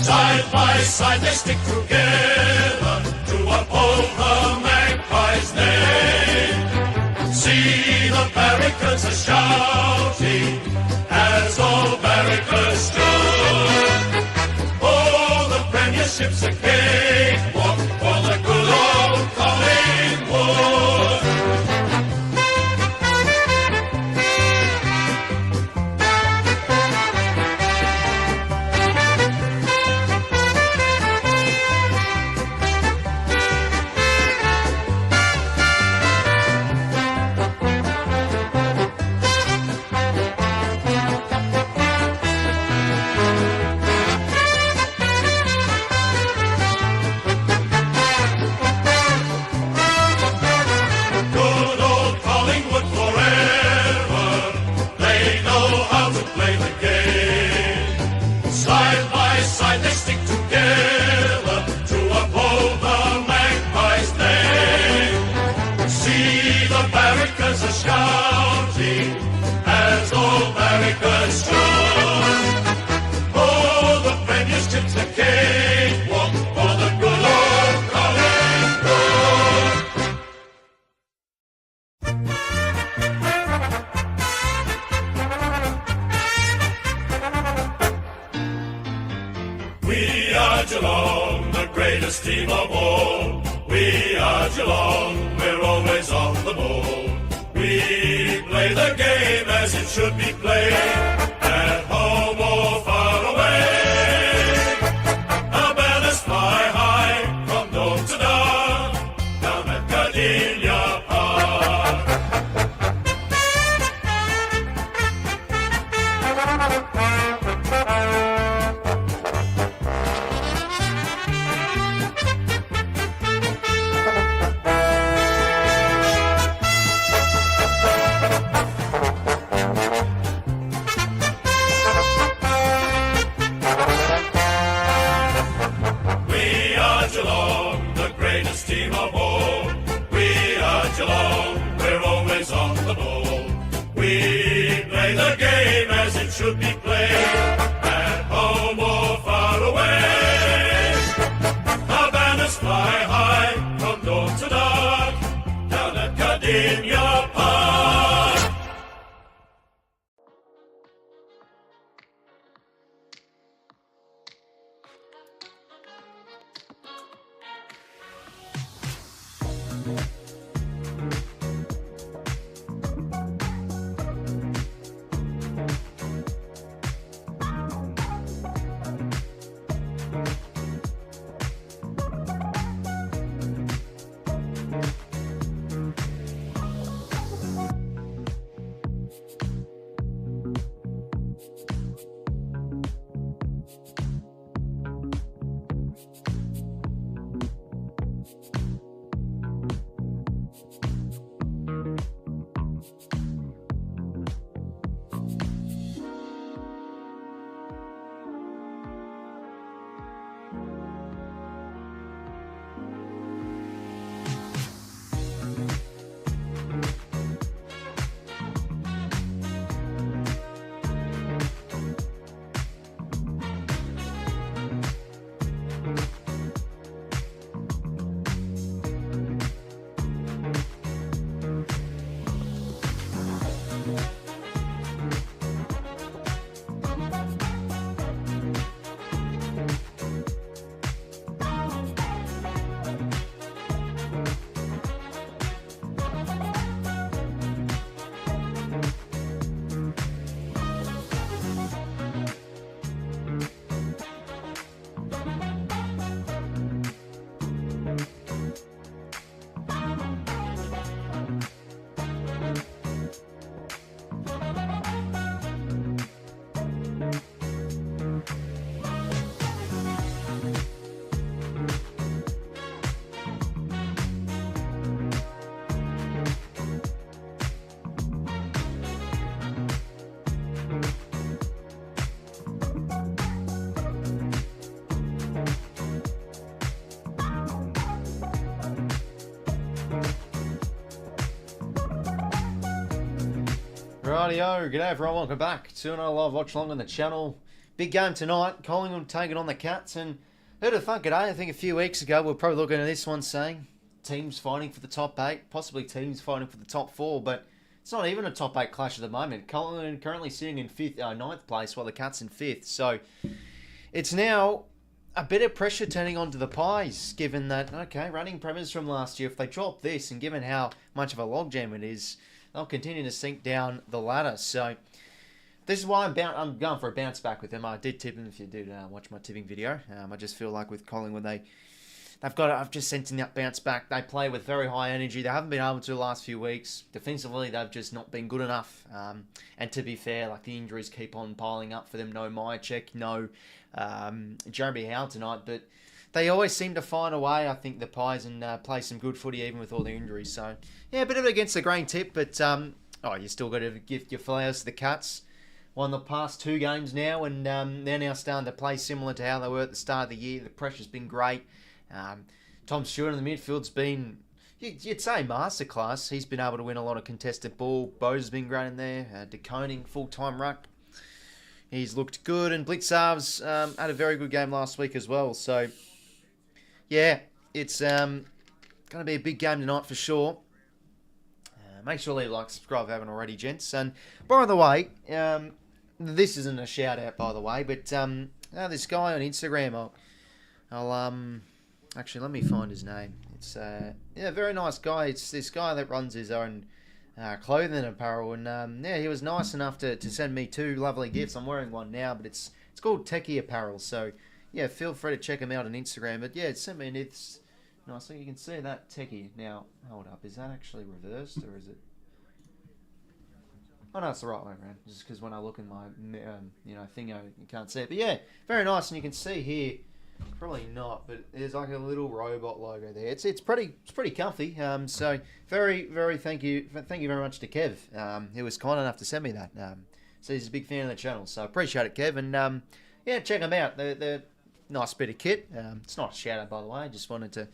Side by side they stick together to uphold the magpies' name. See the barricades are shouting as all barricades join. Oh, the premiership's a cakewalk for the good old Collingwood. Good old Collingwood forever, they know how to play the game. Side by side they stick together to uphold the magpies' name. See the barricades are shouting as all barricades join. Oh, the premiership's a cakewalk for the good old Collingwood. We are Geelong, the greatest team of all. We are Geelong, we're always on the ball. We play the game as it should be played, at home or far away. Our banners fly high from dawn to dark, down at Gardenia Park. We are Geelong, the greatest team of all. We are Geelong, we're always on the ball. We play the game as it should be played, at home or far away. Our banners fly high from dawn to dark, down at Gardenia Park. Rightio, g'day everyone, welcome back to another live watch along on the channel. big game tonight. Collingwood taking on the Cats, and who'd have thunk it, eh? I think a few weeks ago we were probably looking at this one saying teams fighting for the top 8, possibly teams fighting for the top 4, but it's not even a top 8 clash at the moment. Collingwood currently sitting in 9th place while the Cats in 5th, so it's now a bit of pressure turning onto the Pies, given that, okay, running premiers from last year, if they drop this, and given how much of a logjam it is, they'll continue to sink down the ladder. So this is why I'm going for a bounce back with them. I did tip them if you did watch my tipping video. I just feel like with Collingwood, I've just sensing that bounce back. They play with very high energy. They haven't been able to the last few weeks. Defensively, they've just not been good enough. And to be fair, like the injuries keep on piling up for them. No 𝐼𝐻𝐿𝐴, no Jeremy Howe tonight, but they always seem to find a way, I think, the Pies, and play some good footy even with all the injuries. So, yeah, a bit of it against the grain tip, but you still got to give your flowers to the Cats. Won the past 2 games now, and they're now starting to play similar to how they were at the start of the year. The pressure's been great. Tom Stewart in the midfield's been, you'd say, masterclass. He's been able to win a lot of contested ball. Bo's been great in there. 𝐷eConing, full-time ruck. He's looked good, and 𝐓𝐡𝐞 𝐎𝐥𝐝 had a very good game last week as well. So, yeah, it's going to be a big game tonight for sure. Make sure to leave a like, subscribe if you haven't already, gents. And by the way, this isn't a shout out, by the way, but this guy on Instagram, I'll actually, let me find his name. It's a very nice guy. It's this guy that runs his own clothing and apparel, and he was nice enough to send me 2 lovely gifts. I'm wearing one now, but it's called 𝐓𝐶𝐞 𝐎apparel. So yeah, feel free to check him out on Instagram. But yeah, it sent me it's nice. So you can see that 𝐓𝐶𝐞. Now hold up, is that actually reversed or is it? Oh no, it's the right way around. Just because when I look in my thing, you can't see it. But yeah, very nice, and you can see here. Probably not, but there's like a little robot logo there. It's pretty comfy. So very thank you very much to Kev. He was kind enough to send me that. So he's a big fan of the channel. So I appreciate it, Kev. And yeah, check them out. They're nice bit of kit. It's not a shout out, by the way. I just wanted to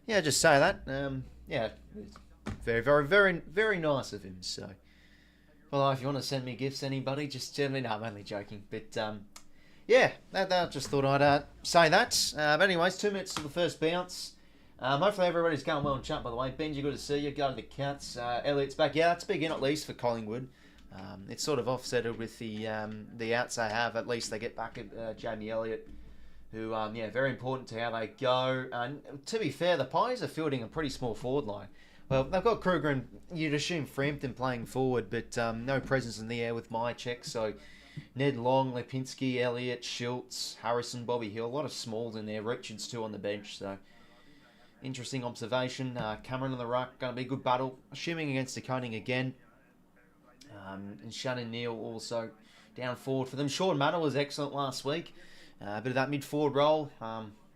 just say that. Yeah, it's very nice of him. So well, if you want to send me gifts, anybody, just send me. No, I'm only joking, but yeah, that just thought I'd say that. But anyways, 2 minutes to the first bounce. Hopefully everybody's going well in chat, by the way. Benji, good to see you. Go to the Cats. Elliott's back. Yeah, that's big in at least for Collingwood. It's sort of offsetted with the outs they have. At least they get back at Jamie Elliott, who, very important to how they go. And to be fair, the Pies are fielding a pretty small forward line. Well, they've got Kruger and you'd assume Frampton playing forward, but no presence in the air with 𝐼𝐻𝐿𝐴, so Ned Long, Lipinski, Elliott, Schultz, Harrison, Bobby Hill. A lot of smalls in there. Richards too on the bench. So interesting observation. Cameron on the ruck. Going to be a good battle. Assuming against 𝐷eConing again. And Shannon Neal also down forward for them. Shaun Dux was excellent last week. A bit of that mid-forward role.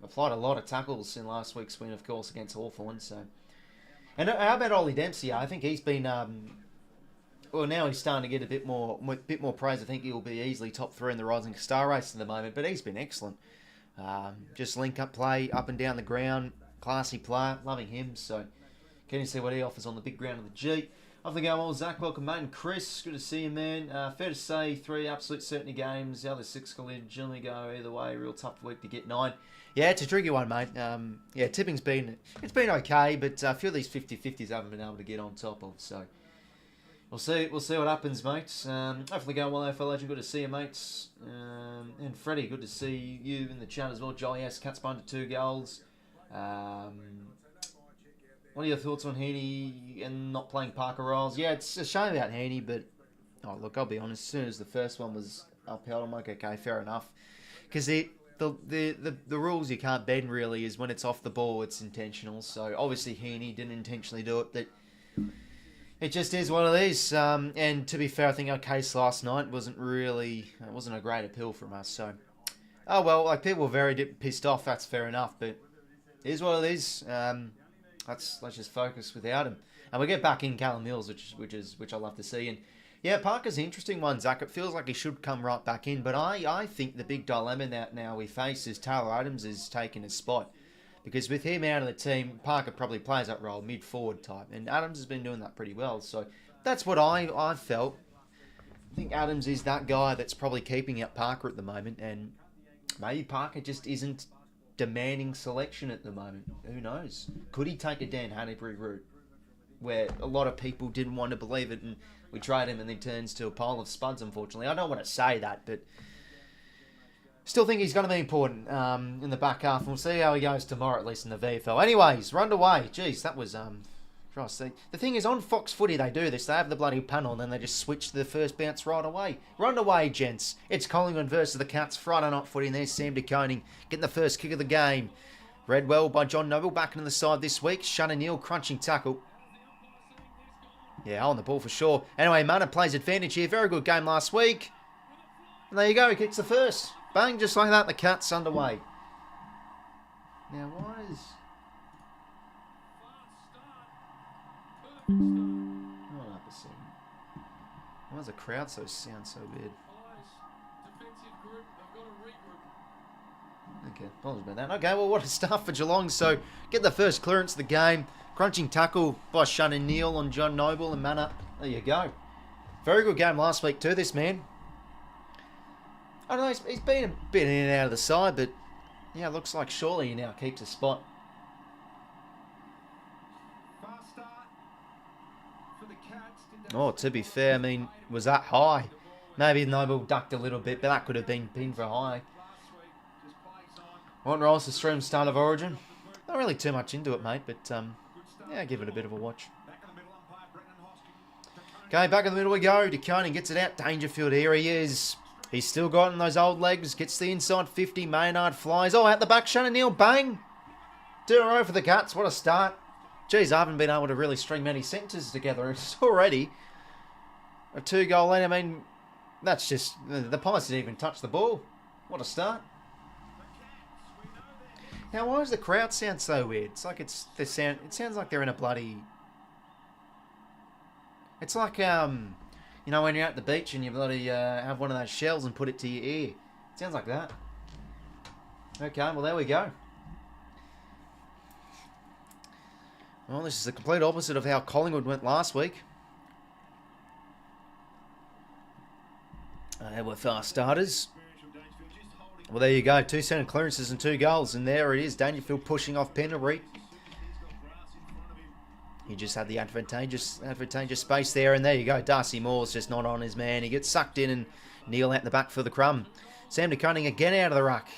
Applied a lot of tackles in last week's win, of course, against Hawthorn. So, and how about Ollie Dempsey? I think he's been... well, now he's starting to get a bit more praise. I think he'll be easily top 3 in the Rising Star race at the moment, but he's been excellent. Just link-up play, up and down the ground, classy player, loving him. So, can you see what he offers on the big ground of the G? Off the go, old Zach, welcome, mate, and Chris, good to see you, man. Fair to say, 3 absolute certainty games. The other 6 can generally go either way. Real tough week to get 9. Yeah, it's a tricky one, mate. Yeah, tipping's been okay, but a few of these 50-50s haven't been able to get on top of. So. We'll see what happens, mates. Hopefully going well, AFL Legend. Good to see you, mates. And Freddie, good to see you in the chat as well. Joice, Cats behind to 2 goals. What are your thoughts on 𝐻𝐡𝐞 and not playing Parker Riles? Yeah, it's a shame about 𝐻𝐡𝐞, but look, I'll be honest. As soon as the first one was upheld, I'm like, okay, fair enough. Because the rules you can't bend really is when it's off the ball, it's intentional. So obviously 𝐻𝐡𝐞 didn't intentionally do it, but it just is what it is. And to be fair, I think our case last night wasn't a great appeal from us. So, oh well, like people were very pissed off. That's fair enough, but it is what it is. Let's just focus without him, and we get back in Callum Mills, which I love to see. And yeah, Parker's an interesting one, Zach. It feels like he should come right back in, but I think the big dilemma that now we face is Taylor Adams is taking his spot. Because with him out of the team, Parker probably plays that role, mid-forward type. And Adams has been doing that pretty well. So that's what I felt. think Adams is that guy that's probably keeping out Parker at the moment, and maybe Parker just isn't demanding selection at the moment. Who knows? Could he take a Dan Hanbury route, where a lot of people didn't want to believe it, and we trade him and then turns to a pile of spuds, unfortunately. I don't want to say that, but still think he's going to be important in the back half. And we'll see how he goes tomorrow, at least in the VFL. Anyways, run away. Jeez, that was... The thing is, on Fox Footy, they do this. They have the bloody panel, and then they just switch to the first bounce right away. Run away, gents. It's Collingwood versus the Cats. Friday night footy, and there's Sam 𝐷𝐞 getting the first kick of the game. Read well by John Noble, back into the side this week. Shaun 𝐿𝐿, crunching tackle. Yeah, on the ball for sure. Anyway, Mana plays advantage here. Very good game last week. And there you go, he kicks the first. Bang, just like that, the Cats underway. Now, why is... Hold up a second. Why does the crowd sound so weird? Okay, apologies about that. Okay, well, what a start for Geelong. So, get the first clearance of the game. Crunching tackle by Shaun 𝐿𝐿 on John Noble and Mana. There you go. Very good game last week too, this man. I don't know, he's been a bit in and out of the side, but yeah, it looks like surely he now keeps a spot. Oh, to be fair, I mean, was that high? Maybe Noble ducked a little bit, but that could have been pinned for high. Want Ross to stream Start of Origin? Not really too much into it, mate, but yeah, give it a bit of a watch. Okay, back in the middle we go. 𝐷𝐞 gets it out. Dangerfield, here he is. He's still got in those old legs. Gets the inside 50. Maynard flies. Oh, out the back. Shaun 𝐿𝐿. Bang. 2 in a row for the Cats. What a start. Jeez, I haven't been able to really string many sentences together. It's already a 2-goal lead. I mean, that's just... The Pies didn't even touch the ball. What a start. Now, why does the crowd sound so weird? It's like it's... It sounds like they're in a bloody... It's like, you know, when you're at the beach and you bloody have one of those shells and put it to your ear. It sounds like that. Okay, well, there we go. Well, this is the complete opposite of how Collingwood went last week. They were fast starters. Well, there you go. 2 centre clearances and 2 goals. And there it is. Dangerfield pushing off Pendlebury. He just had the advantageous space there. And there you go. Darcy Moore's just not on his man. He gets sucked in and Neil out the back for the crumb. Sam 𝐷𝐞 again out of the ruck.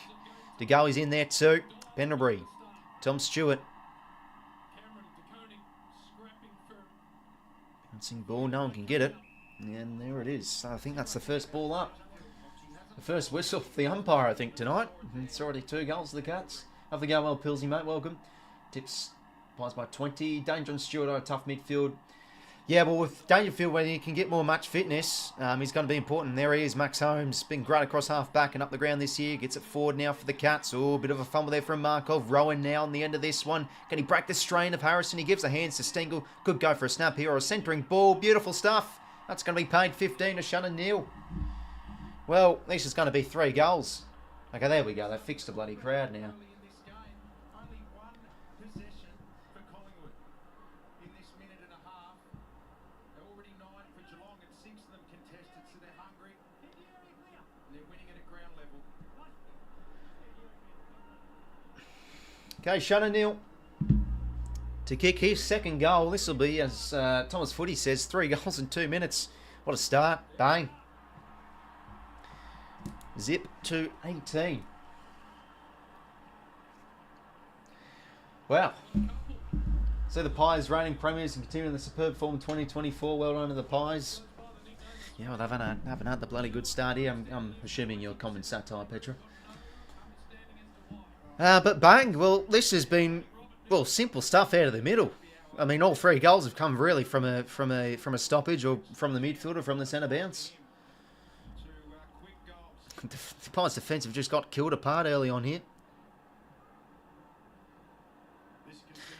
𝐷𝐿 is in there too. Pendlebury. Tom Stewart. Bouncing ball. No one can get it. And there it is. I think that's the first ball up. The first whistle for the umpire, I think, tonight. It's already 2 goals to the Cats. Have the go well, 𝐵𝐿𝐿𝐿𝐿, mate. Welcome. Tips Pies by 20. Danger and Stewart are a tough midfield. Yeah, well, with Dangerfield, when he can get more match fitness, he's going to be important. There he is, Max Holmes. Been great across half back and up the ground this year. Gets it forward now for the Cats. Oh, a bit of a fumble there from Markov. Rowan now on the end of this one. Can he break the strain of Harrison? He gives the hands to Stengel. Could go for a snap here or a centering ball. Beautiful stuff. That's going to be paid 15 to Shaun 𝐿𝐿. Well, this is going to be 3 goals. Okay, there we go. They fixed the bloody crowd now. Okay, Shaun 𝐿𝐿 to kick his second goal. This will be, as Thomas Footy says, 3 goals in 2 minutes. What a start. Bang. Zip to 18. Wow. So the Pies reigning premiers and continuing the superb form in 2024. Well done to the Pies. Yeah, well, they haven't had the bloody good start here. I'm assuming you're common satire, Petra. But bang, well, this has been, well, simple stuff out of the middle. I mean, all 3 goals have come really from a stoppage or from the midfield or from the centre bounce. The Pies' defence have just got killed apart early on here.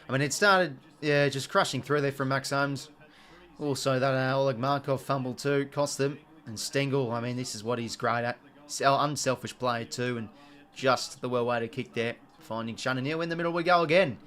I mean, it started, yeah, just crushing through there from Max Holmes. Also, that Oleg Markov fumble too cost them. And Stengel, I mean, this is what he's great at. Unselfish player too, and just the well way to kick there. Finding Shaun 𝐿𝐿 in the middle we go again.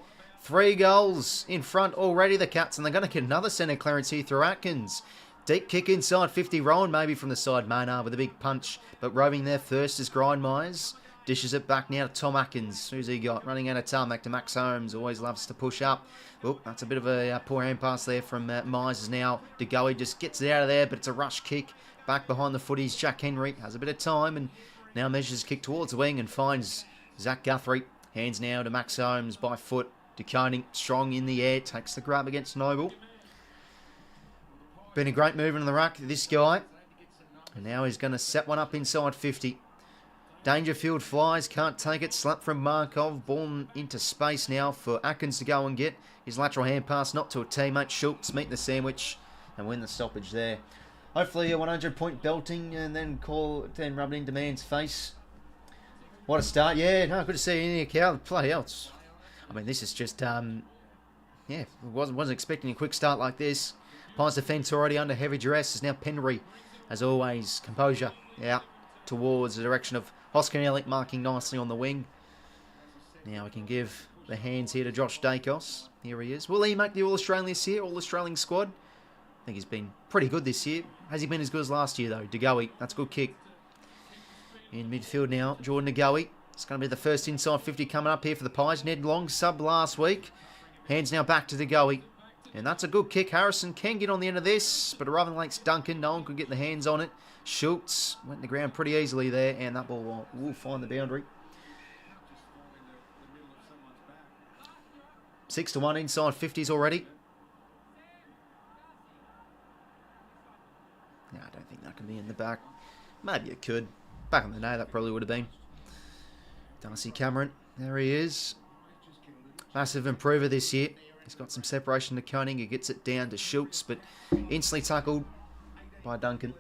3 goals in front already, the Cats, and they're going to get another centre clearance here through Atkins. Deep kick inside 50. Rowan maybe from the side. Maynard with a big punch. But roving there first is 𝐼𝐻𝐼𝐻𝐪. Dishes it back now to Tom Atkins. Who's he got? Running out of tarmac to Max Holmes. Always loves to push up. Oh, that's a bit of a poor hand pass there from Myers now. 𝐷𝐿𝐻𝐼 just gets it out of there, but it's a rush kick. Back behind the footies. Jack Henry has a bit of time and now measures kick towards the wing and finds Zach Guthrie. Hands now to Max Holmes by foot. 𝐷𝐿𝐻𝐼 strong in the air. Takes the grab against Noble. Been a great movement in the ruck, this guy. And now he's going to set one up inside 50. Dangerfield flies, can't take it. Slap from Markov. Ball into space now for Atkins to go and get. His lateral hand pass, not to a teammate. 𝐓𝐡𝐞 meet the sandwich and win the stoppage there. Hopefully a 100-point belting and then rub it into man's face. What a start. Yeah, no, good to see you in here, 𝐴𝐶𝐞. Bloody hell. I mean, this is just, yeah, wasn't expecting a quick start like this. Pies defence already under heavy duress. Is now Penry, as always. Composure out towards the direction of 𝐓𝐻𝐼𝐻𝐿𝐼, marking nicely on the wing. Now we can give the hands here to Josh Dacos. Here he is. Will he make the All-Australian this year? All-Australian squad? I think he's been pretty good this year. Has he been as good as last year, though? 𝐷𝐿𝐻𝐼, that's a good kick. In midfield now, Jordan 𝐷𝐿𝐻𝐼. It's going to be the first inside 50 coming up here for the Pies. Ned Long sub last week. Hands now back to 𝐷𝐿𝐻𝐼. And that's a good kick. Harrison can get on the end of this, but rather than Duncan, no one could get the hands on it. 𝐶𝐿𝐻 went in the ground pretty easily there, and that ball will find the boundary. 6-1 inside 50s already. No, I don't think that can be in the back. Maybe it could. Back in the day, that probably would have been. Darcy Cameron, there he is. Massive improver this year. He's got some separation to Koenig. He gets it down to 𝐶𝐿𝐻, but instantly tackled by Duncan.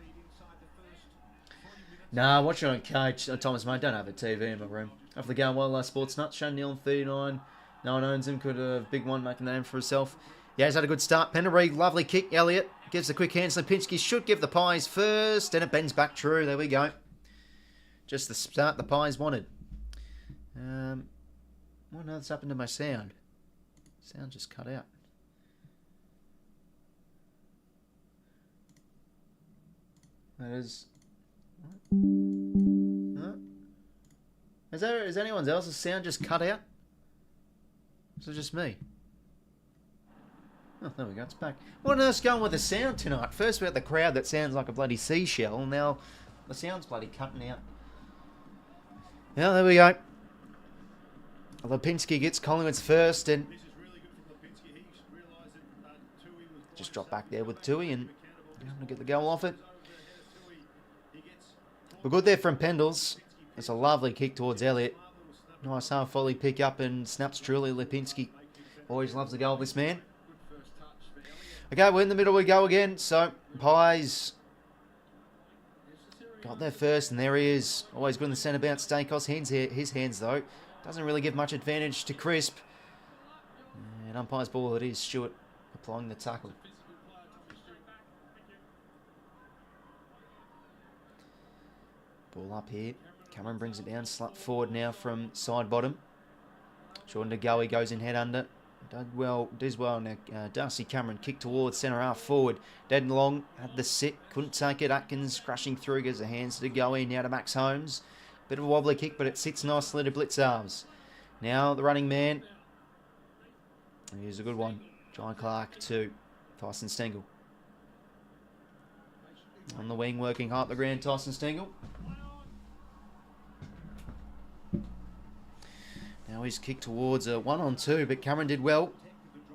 Nah, watching on Cage. Thomas, mate, don't have a TV in my room. Off the going well, Sports Nuts. Shane Neal on 39. No one owns him. Could have big one making the name for himself. Yeah, he's had a good start. Penry, lovely kick. Elliott gives a quick hand. 𝐿𝐼𝐻𝐼𝐻𝐿𝐼 should give the Pies first, and it bends back true. There we go. Just the start the Pies wanted. What on earth's happened to my sound? Sound just cut out. That is. Huh? Is anyone else's sound just cut out? Is it just me? Oh, there we go, it's back. What on earth's going with the sound tonight? First we had the crowd that sounds like a bloody seashell, now the sound's bloody cutting out. Now there we go. 𝐼𝐻𝐼𝐻𝐿𝐼 gets Collingwood's first and just drop back there with 𝐼𝐻𝐼𝐻 and I'm going to get the goal off it. We're good there from Pendles. It's a lovely kick towards Elliott. Nice half volley pick up and snaps truly 𝐼𝐻𝐼𝐻. Always loves the goal, this man. Okay, we're in the middle we go again. So, Pies got there first and there he is. Always good in the centre bounce. Dacos, his hands though. Doesn't really give much advantage to Crisp. And umpire's ball it is. 𝐶𝐿𝐻 applying the tackle. Ball up here. Cameron brings it down. Slap forward now from side bottom. Jordan 𝐷𝐿𝐼 goes in head under. Does well now. Darcy Cameron kick towards centre half forward. Dead and long. Had the sit. Couldn't take it. Atkins crashing through. Gives the hands to 𝐷𝐿𝐼. Now to Max Holmes. Bit of a wobbly kick, but it sits nicely to 𝐵litz𝐼𝐻. Now the running man. Here's a good one. John Clark to Tyson Stengel. On the wing, working hard up the ground, Tyson Stengel. Now he's kicked towards a 1-on-2, but Cameron did well.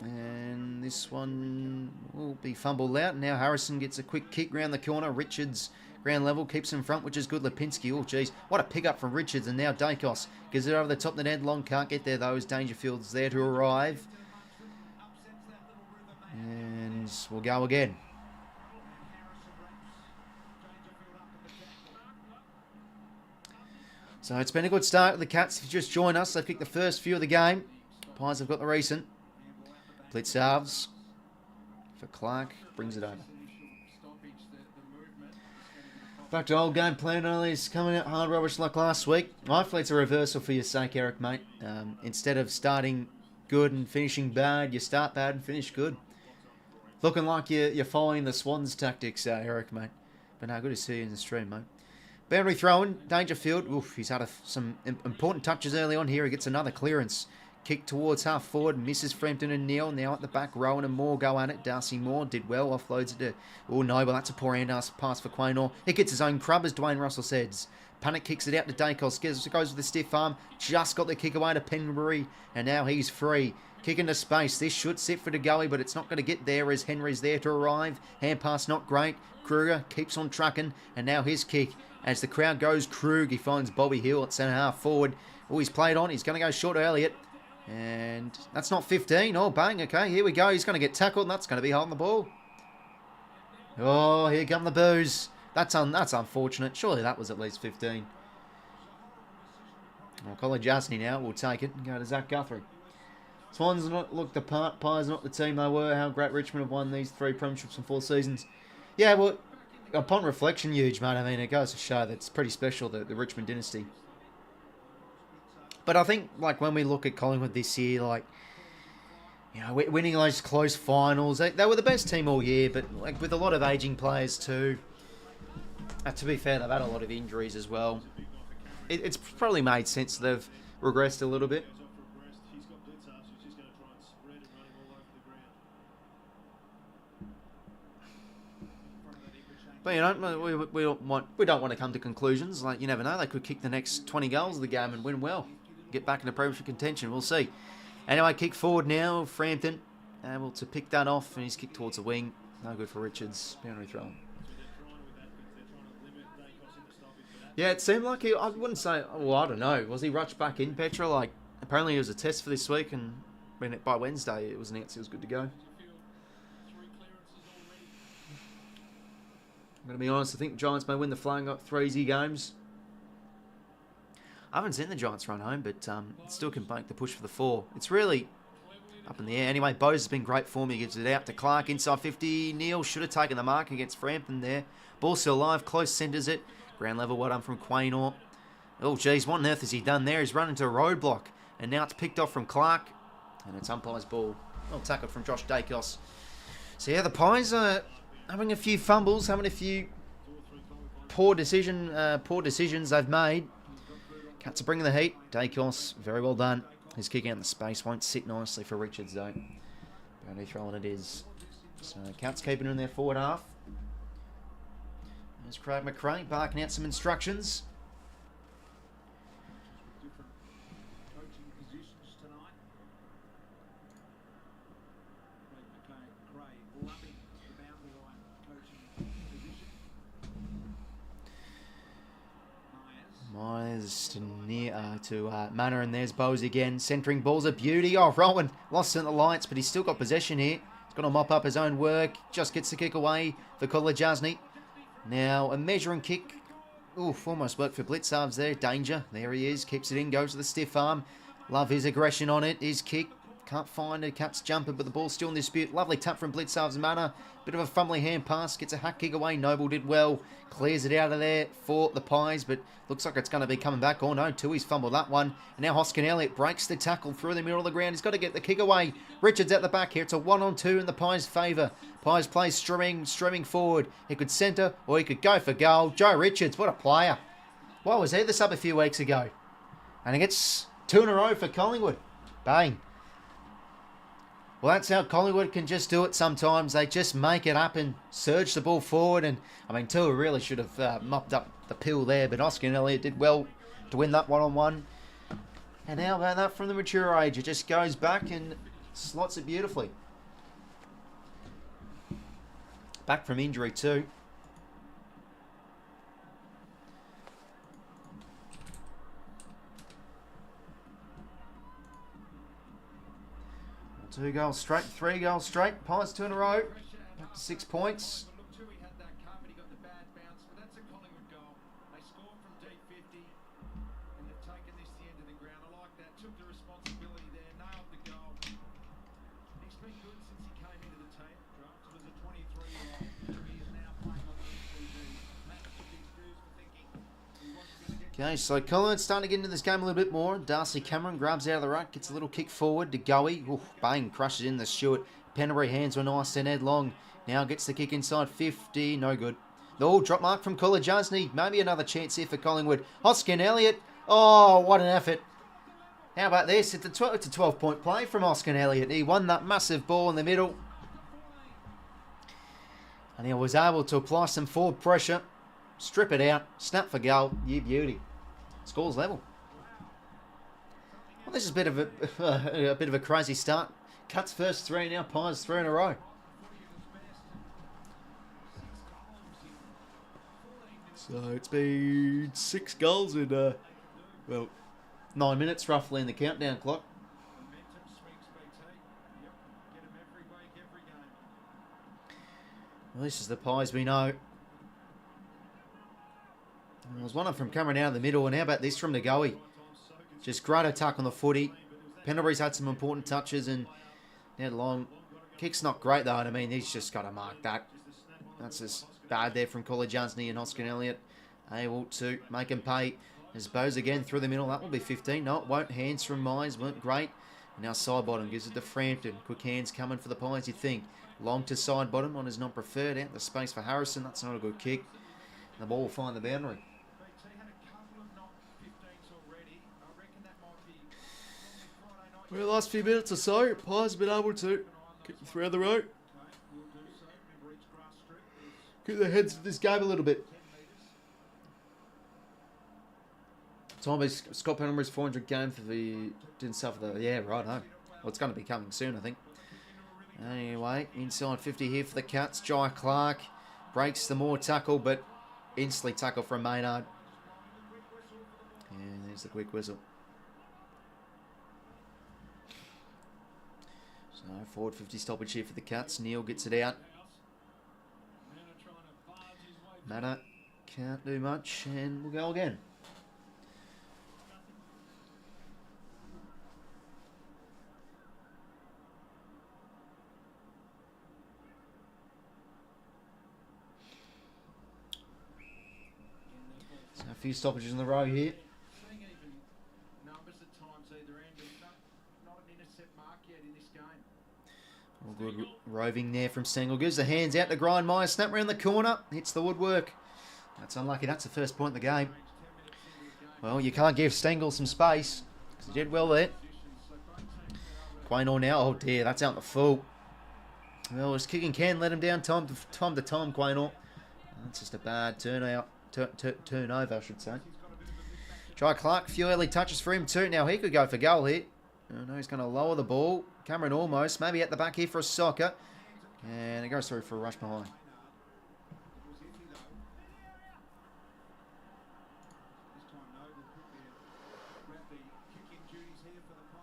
And this one will be fumbled out. Now Harrison gets a quick kick round the corner. Richards ground level, keeps in front, which is good. 𝐼𝐻𝐼𝐻𝐿𝐼, oh geez, what a pick up from Richards, and now Dacos gives it over the top of the net. Long can't get there though, as Dangerfield's there to arrive. And we'll go again. So it's been a good start. The Cats have just joined us. They've kicked the first few of the game. Pies have got the recent. 𝐵litz𝐼𝐻 for Clark, brings it over. Back to old game plan only. Is coming out hard rubbish like last week. Hopefully it's a reversal for your sake, Eric, mate. Instead of starting good and finishing bad, you start bad and finish good. Looking like you're following the Swans tactics, Eric, mate. But no, good to see you in the stream, mate. Boundary throwing, Dangerfield. Oof, he's had some important touches early on here. He gets another clearance. Kick towards half forward, misses Frampton and Neil. Now at the back, Rowan and Moore go at it. Darcy Moore did well, offloads it to... Oh no, but that's a poor pass for Quaynor. He gets his own crub, as Dwayne Russell says. Panic kicks it out to Dacos. Goes with a stiff arm. Just got the kick away to Penbury. And now he's free. Kick into space. This should sit for DeGoey, but it's not going to get there as Henry's there to arrive. Hand pass not great. Kruger keeps on trucking. And now his kick. As the crowd goes Krug, he finds Bobby Hill at centre half forward. Oh, he's played on. He's going to go short to Elliott. And that's not 15. Oh, bang. Okay, here we go. He's going to get tackled, and that's going to be holding the ball. Oh, here come the boos. That's unfortunate. Surely that was at least 15. Well, 𝐼𝐴 now will take it and go to Zach Guthrie. Swans not looked the part. Pies not the team they were. How great Richmond have won these 3 premierships in 4 seasons. Yeah, well, upon reflection, huge, mate. I mean, it goes to show that it's pretty special, the Richmond dynasty. But I think, like, when we look at Collingwood this year, like, you know, winning those close finals, they were the best team all year, but, like, with a lot of ageing players too. To be fair, they've had a lot of injuries as well. It's probably made sense that they've regressed a little bit. But you know, we don't want to come to conclusions. Like, you never know, they could kick the next 20 goals of the game and win well. Get back into premiership contention. We'll see. Anyway, kick forward now. Frampton able to pick that off, and he's kicked towards the wing. No good for Richards. Boundary throw. Yeah, it seemed like I wouldn't say... Well, I don't know. Was he rushed back in, Petra? Like, apparently it was a test for this week, and by Wednesday it was announced he was good to go. I'm going to be honest, I think Giants may win the flying. Got 3 easy games. I haven't seen the Giants run home, but still can make the push for the 4. It's really up in the air. Anyway, Bose has been great for me. He gives it out to Clark inside 50. Neil should have taken the mark against Frampton there. Ball still alive. Close centres it. Ground level, well done from Quaynor. Oh, geez, what on earth has he done there? He's run into a roadblock. And now it's picked off from Clark. And it's umpire's ball. Well tackled from Josh Dacos. So, yeah, the Pies are having a few fumbles, having a few poor decisions they've made. Cats are bringing the heat. Dacos, very well done. His kick out in the space won't sit nicely for Richards, though. Only throwing it is. So, Cats keeping it in their forward half. There's Craig McRae barking out some instructions. Myers to Manor, and there's Bowes again. Centering ball's a beauty. Oh, Rowan lost in the lights, but he's still got possession here. He's got to mop up his own work. Just gets the kick away for 𝐼𝐴. Now, a measuring kick. Oof, almost worked for 𝐼𝐴 there. Danger. There he is. Keeps it in. Goes to the stiff arm. Love his aggression on it. His kick. Can't find it. Cat's jumper, but the ball's still in dispute. Lovely tap from 𝐼𝐴's Manor. Bit of a fumbling hand pass. Gets a hack kick away. Noble did well. Clears it out of there for the Pies, but looks like it's going to be coming back. Oh no, Tui's fumbled that one. And now Hoskin Elliott breaks the tackle through the middle of the ground. He's got to get the kick away. Richards at the back here. It's a 1-on-2 in the Pies' favour. Pies plays streaming forward. He could centre or he could go for goal. Joe Richards, what a player. Well, was he this up a few weeks ago? And he gets 2 in a row for Collingwood. Bang. Well, that's how Collingwood can just do it sometimes. They just make it up and surge the ball forward. And, I mean, Tua really should have mopped up the pill there. But Hoskin Elliott did well to win that 1-on-1. And how about that from the mature age? It just goes back and slots it beautifully. Back from injury too. Two goals straight, 3 goals straight. Pies 2 in a row. Up to 6 points. Okay, so Collingwood starting to get into this game a little bit more. Darcy Cameron grabs out of the ruck, gets a little kick forward to 𝐼𝐴. Ooh, bang, crushes in the Stewart. Pendlebury hands were nice, then Ed Long now gets the kick inside 50, no good. Oh, drop mark from 𝐼𝐻𝐿𝐼, maybe another chance here for Collingwood. 𝐼𝐻𝐿𝐼 Elliott, oh, what an effort. How about this? It's a 12-point play from 𝐼𝐻𝐿𝐼. He won that massive ball in the middle. And he was able to apply some forward pressure, strip it out, snap for goal. You beauty. Scores level. Well, this is a bit of a crazy start. Cuts first 3 now, Pies 3 in a row. So it's been 6 goals in, well, 9 minutes roughly in the countdown clock. Well, this is the Pies we know. There was one from coming out of the middle, and how about this from 𝐼𝐻𝐿𝐼? Just great attack on the footy. Pendlebury's had some important touches, and Ed Long. Kick's not great though, and I mean, he's just got to mark that. That's just bad there from 𝐼𝐻𝐿𝐼 and 𝐼𝐻𝐿𝐼. Able to make him pay. As Bose again through the middle. That will be 15. No, it won't. Hands from Mize weren't great. And now side bottom gives it to Frampton. Quick hands coming for the Pies, you think. Long to side bottom on his not preferred. Out the space for Harrison. That's not a good kick. And the ball will find the boundary. Well, the last few minutes or so, Pies have been able to kick through the road. Keep their heads to this game a little bit. Time is Scott Pendlebury's 400 game for the... Didn't suffer the... Yeah, right, no. Well, it's going to be coming soon, I think. Anyway, inside 50 here for the Cats. Jai Clark breaks the more tackle, but instantly tackle from Maynard. And there's the quick whistle. So, forward 50 stoppage here for the Cats. Neil gets it out. Macca can't do much, and we'll go again. So a few stoppages in the row here. All good roving there from Stengel. Gives the hands out to Grindmeyer. Snap around the corner. Hits the woodwork. That's unlucky. That's the first point of the game. Well, you can't give Stengel some space, because he did well there. Kane Horn now. Oh dear, that's out the full. Well, his kicking can let him down time to time, Kane Horn. That's just a bad turnover, I should say. Jai Clark, few early touches for him too. Now he could go for goal here. Oh, no, he's going to lower the ball. Cameron almost. Maybe at the back here for a soccer. And it goes through for a rush behind.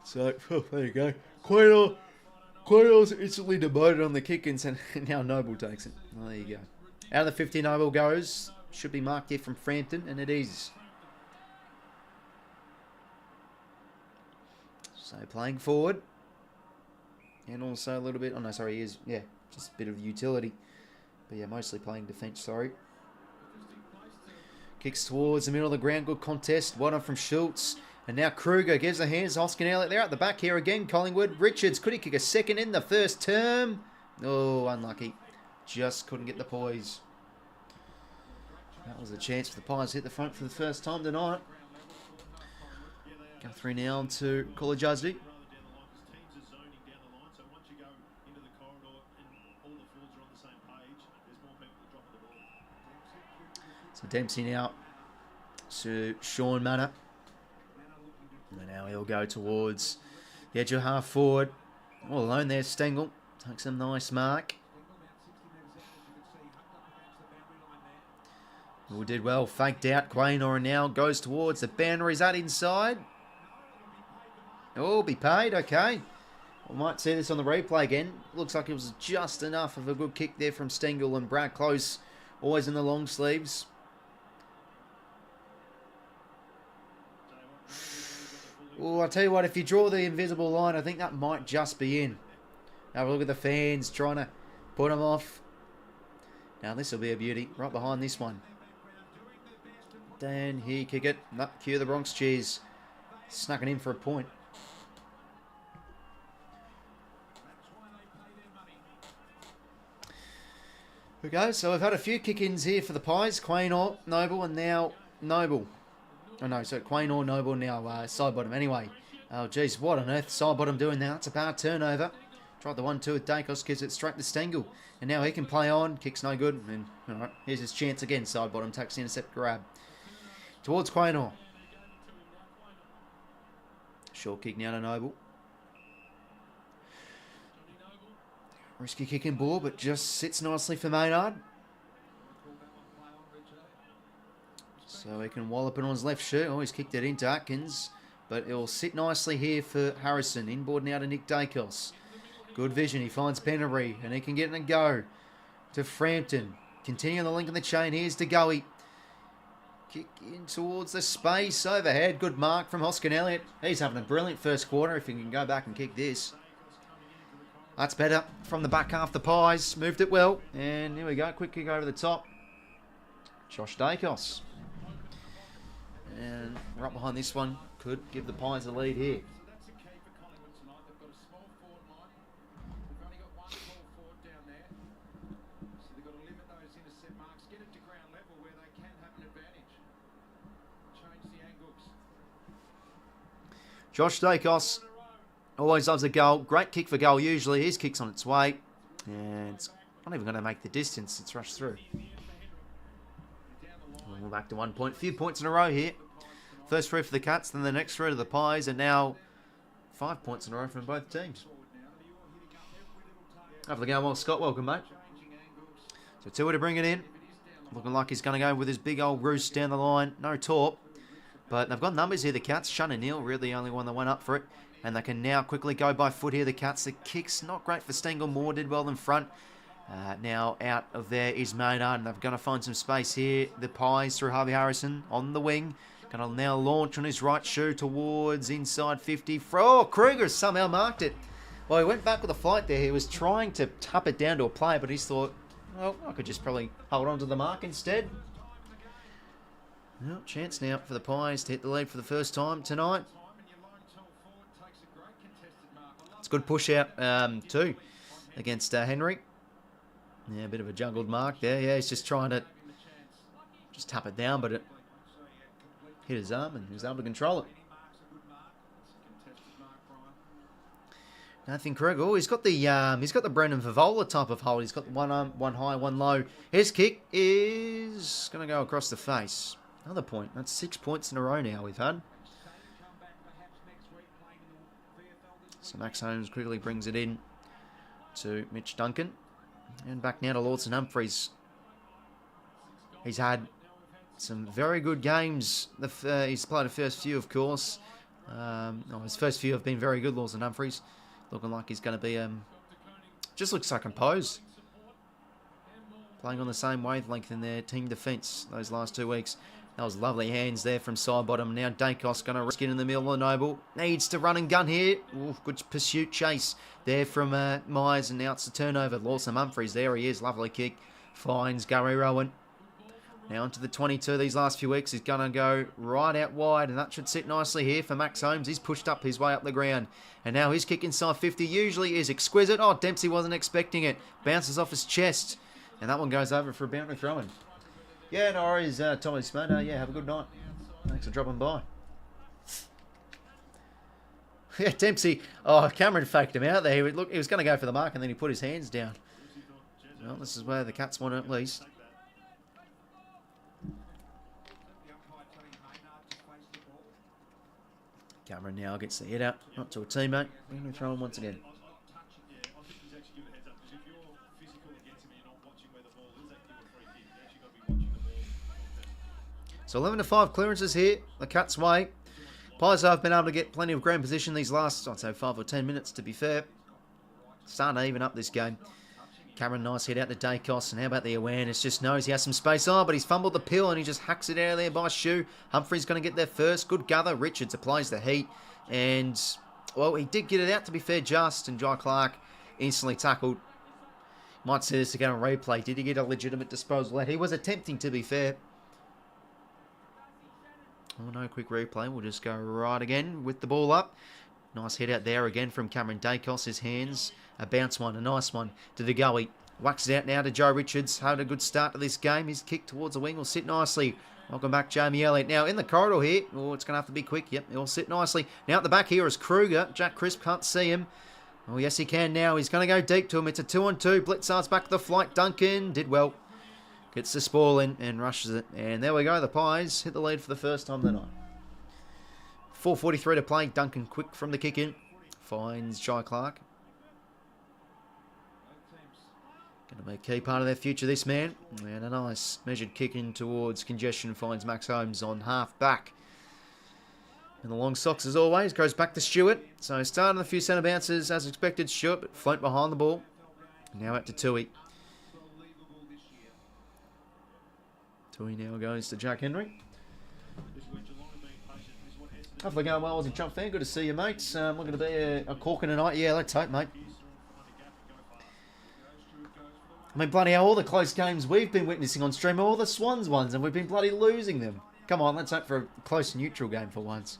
So, oh, there you go. Quaynell's instantly demoted on the kick-ins, and now Noble takes it. Well, there you go. Out of the 50, Noble goes. Should be marked here from Frampton, and it is. So playing forward. And also a little bit... Oh, no, sorry, he is... Yeah, just a bit of utility. But yeah, mostly playing defence, sorry. Kicks towards the middle of the ground. Good contest. One up from 𝐓𝐿𝐼. And now Kruger gives the hands. 𝐼𝐻𝐿𝐼 there at the back here again. Collingwood. Richards, could he kick a second in the first term? Oh, unlucky. Just couldn't get the poise. That was a chance for the Pies to hit the front for the first time tonight. Go through now to 𝐼𝐻𝐿𝐼. So Dempsey now to Sean Manor. And now he'll go towards the edge of half forward. All alone there, Stengel. Takes a nice mark. Who did well. Faked out. Kane Horn now goes towards the boundary. Is that inside? Oh, be paid. Okay. We might see this on the replay again. Looks like it was just enough of a good kick there from Stengel, and Brad Close always in the long sleeves. Oh, I'll tell you what, if you draw the invisible line, I think that might just be in. Have a look at the fans trying to put them off. Now this will be a beauty. Right behind this one. Dan here, kick it. No, cue the Bronx cheers. Snuck it in for a point. We go. So we've had a few kick-ins here for the Pies. 𝐴 Horn, Noble, and now Noble. Oh no, so 𝐴 Horn, Noble, now side bottom. Anyway, oh geez, what on earth side bottom doing now? It's a power turnover. Tried the 1-2 with 𝐴𝐸𝐿, gives it straight to Stengle. And now he can play on. Kicks no good. And alright, here's his chance again. Side bottom takes the intercept grab. Towards 𝐴 Horn. Short kick now to Noble. Risky kick and ball, but just sits nicely for Maynard. So he can wallop it on his left shoe. Oh, he's kicked it into Atkins. But it will sit nicely here for Harrison. Inboard now to Nick 𝐴𝐸𝐿. Good vision. He finds Pennebury. And he can get in and go to Frampton. Continuing the link in the chain. Here's to 𝐴𝐸𝐿. Kick in towards the space. Overhead. Good mark from 𝐼𝐿𝐿. He's having a brilliant first quarter if he can go back and kick this. That's better from the back half. The Pies moved it well. And here we go. Quick kick over the top. Josh 𝐴𝐸𝐿. And right behind this one could give the Pies a lead here. Josh 𝐴𝐸𝐿 always loves a goal. Great kick for goal usually. His kick's on its way. And it's not even going to make the distance. It's rushed through. And we're back to 1 point. A few points in a row here. First three for the Cats, then the next three to the Pies, and now 5 points in a row from both teams. Have the game well, Scott. Welcome, mate. So Tua to bring it in. Looking like he's going to go with his big old roost down the line. No torp. But they've got numbers here, the Cats. Shaun and Neil, really the only one that went up for it. And they can now quickly go by foot here, the Cats. The kick's not great for Stengle. Moore did well in front. Now out of there is Maynard, and they're going to find some space here. The Pies through Harvey Harrison on the wing. Going to now launch on his right shoe towards inside 50. Oh, Kruger somehow marked it. Well, he went back with a flight there. He was trying to tap it down to a player, but he's thought, well, I could just probably hold on to the mark instead. Well, chance now for the Pies to hit the lead for the first time tonight. It's a good push out too against Henry. Yeah, a bit of a juggled mark there. Yeah, he's just trying to just tap it down, but it hit his arm and he was able to control it. Nathan Kruger. Oh, he's got the Brendan Favola type of hold. He's got one arm, one high, one low. His kick is going to go across the face. Another point. That's 6 points in a row now we've had. So Max Holmes quickly brings it in to Mitch Duncan. And back now to 𝐼𝐻𝐿𝐿. He's had some very good games. He's played the first few, of course. His first few have been very good, 𝐼𝐻𝐿𝐿. Looking like he's going to be... just looks so composed. Playing on the same wavelength in their team defence those last 2 weeks. That was lovely hands there from side bottom. Now 𝐴𝐸𝐿𝐿 going to risk it in the middle of Noble. Needs to run and gun here. Ooh, good pursuit chase there from Myers, and now it's the turnover. 𝐼𝐻𝐿𝐿, there he is. Lovely kick. Finds Gary Rowan. Now onto the 22 these last few weeks. He's going to go right out wide, and that should sit nicely here for Max Holmes. He's pushed up his way up the ground. And now his kick inside 50 usually is exquisite. Oh, Dempsey wasn't expecting it. Bounces off his chest. And that one goes over for a boundary throw-in. Yeah, no worries, Tommy Smart. Yeah, have a good night. Thanks for dropping by. Yeah, Dempsey. Oh, Cameron faked him out there. He was going to go for the mark, and then he put his hands down. Well, this is where the Cats want it at least. Cameron now gets the head out, up to a teammate. We're going to throw him once again. So 11-5 clearances here, the Cats' way. Pies have been able to get plenty of ground position these last, I'd say, 5 or 10 minutes, to be fair. Starting to even up this game. Cameron, nice hit out to 𝐴𝐸𝐿𝐿, and how about the awareness? Just knows he has some space. Oh, but he's fumbled the pill, and he just hacks it out of there by Shoe. Humphrey's going to get there first. Good gather. Richards applies the heat, and, well, he did get it out, to be fair, just, and Jai Clark instantly tackled. Might see this again on replay. Did he get a legitimate disposal out? He was attempting, to be fair. Oh, no quick replay. We'll just go right again with the ball up. Nice hit out there again from Cameron 𝐴𝐸𝐿𝐿. His hands. A bounce one, a nice one to the 𝐵𝐿𝐿. Whacks it out now to Joe Richards. Had a good start to this game. His kick towards the wing will sit nicely. Welcome back, Jamie Elliott. Now in the corridor here. Oh, it's going to have to be quick. Yep, it'll sit nicely. Now at the back here is Kruger. Jack Crisp can't see him. Oh, yes, he can now. He's going to go deep to him. It's a 2-on-2. Blitzard's back to the flight. Duncan did well. Gets the spoil in and rushes it. And there we go. The Pies hit the lead for the first time tonight. 4:43 to play. Duncan quick from the kick in. Finds Jai Clark. Going to be a key part of their future, this man. And a nice measured kick in towards congestion. Finds Max Holmes on half back. And the long socks, as always, goes back to Stewart. So starting a few centre bounces as expected. Stewart, but float behind the ball. Now out to Tui. Tui now goes to Jack Henry. Hopefully going well, Aussie Trump fan. Good to see you, mates. Looking to be a corker tonight. Yeah, let's hope, mate. I mean, bloody hell, all the close games we've been witnessing on stream are all the Swans ones, and we've been bloody losing them. Come on, let's hope for a close neutral game for once.